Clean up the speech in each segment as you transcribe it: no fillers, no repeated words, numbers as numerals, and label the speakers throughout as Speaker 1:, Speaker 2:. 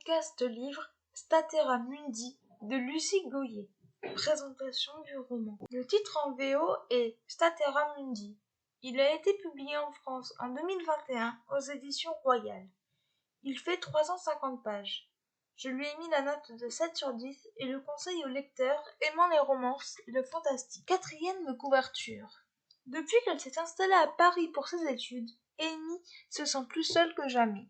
Speaker 1: podcast livre Statera Mundi de Lucie Goyer. Présentation du roman. Le titre en VO est Statera Mundi. Il a été publié en France en 2021 aux éditions Royal. Il fait 350 pages. Je lui ai mis la note de 7 sur 10 et le conseille aux lecteurs aimant les romances et le fantastique. 4e couverture. Depuis qu'elle s'est installée à Paris pour ses études, Amy se sent plus seule que jamais.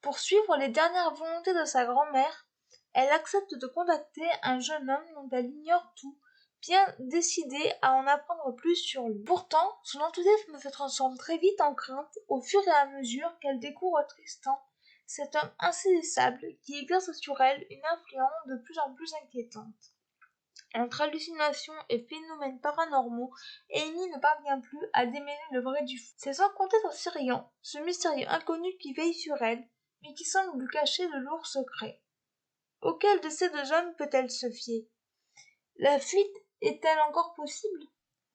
Speaker 1: Pour suivre les dernières volontés de sa grand-mère, elle accepte de contacter un jeune homme dont elle ignore tout, bien décidée à en apprendre plus sur lui. Pourtant, son enthousiasme se transforme très vite en crainte au fur et à mesure qu'elle découvre Tristan, cet homme insaisissable qui exerce sur elle une influence de plus en plus inquiétante. Entre hallucinations et phénomènes paranormaux, Amy ne parvient plus à démêler le vrai du faux. C'est sans compter son Sirian, ce mystérieux inconnu qui veille sur elle, mais qui semble lui cacher de lourds secrets. Auquel de ces deux hommes peut-elle se fier? La fuite est-elle encore possible?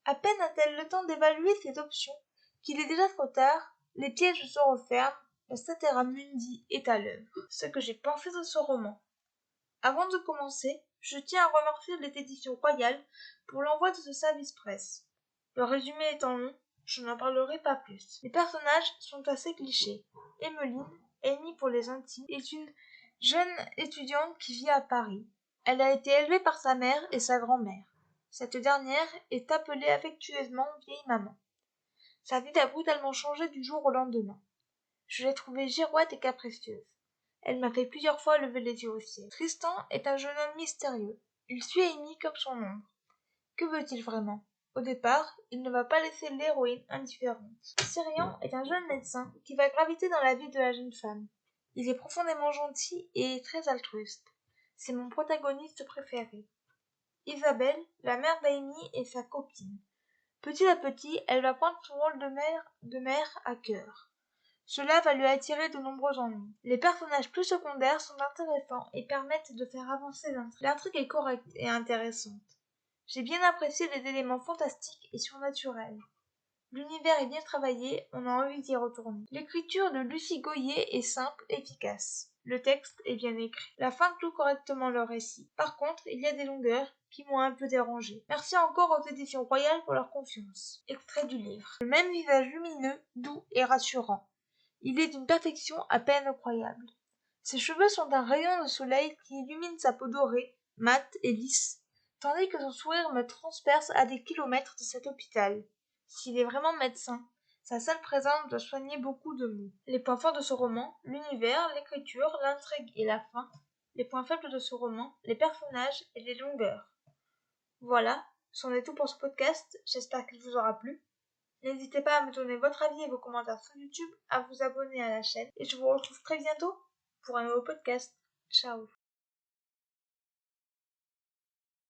Speaker 1: À peine a-t-elle le temps d'évaluer ses options, qu'il est déjà trop tard, les pièges se referment, la Statera Mundi est à l'œuvre. Ce que j'ai pensé de ce roman. Avant de commencer, je tiens à remercier les éditions Royal pour l'envoi de ce service presse. Le résumé étant long, je n'en parlerai pas plus. Les personnages sont assez clichés. Emmeline, Amy pour les intimes, est une jeune étudiante qui vit à Paris. Elle a été élevée par sa mère et sa grand-mère. Cette dernière est appelée affectueusement vieille maman. Sa vie a brutalement changé du jour au lendemain. Je l'ai trouvée girouette et capricieuse. Elle m'a fait plusieurs fois lever les yeux au ciel. Tristan est un jeune homme mystérieux. Il suit Amy comme son ombre. Que veut-il vraiment? Au départ, il ne va pas laisser l'héroïne indifférente. Sirian est un jeune médecin qui va graviter dans la vie de la jeune femme. Il est profondément gentil et très altruiste. C'est mon protagoniste préféré. Isabelle, la mère d'Amy, est sa copine. Petit à petit, elle va prendre son rôle de mère à cœur. Cela va lui attirer de nombreux ennuis. Les personnages plus secondaires sont intéressants et permettent de faire avancer l'intrigue. L'intrigue est correcte et intéressante. J'ai bien apprécié les éléments fantastiques et surnaturels. L'univers est bien travaillé, on a envie d'y retourner. L'écriture de Lucie Goyer est simple, efficace. Le texte est bien écrit. La fin clôt correctement le récit. Par contre, il y a des longueurs qui m'ont un peu dérangé. Merci encore aux éditions Royal pour leur confiance. Extrait du livre. Le même visage lumineux, doux et rassurant. Il est d'une perfection à peine croyable. Ses cheveux sont un rayon de soleil qui illumine sa peau dorée, mate et lisse, tandis que son sourire me transperce à des kilomètres de cet hôpital. S'il est vraiment médecin, sa seule présence doit soigner beaucoup de maux. Les points forts de ce roman, l'univers, l'écriture, l'intrigue et la fin. Les points faibles de ce roman, les personnages et les longueurs. Voilà, c'en est tout pour ce podcast, j'espère qu'il vous aura plu. N'hésitez pas à me donner votre avis et vos commentaires sur YouTube, à vous abonner à la chaîne, et je vous retrouve très bientôt pour un nouveau podcast. Ciao.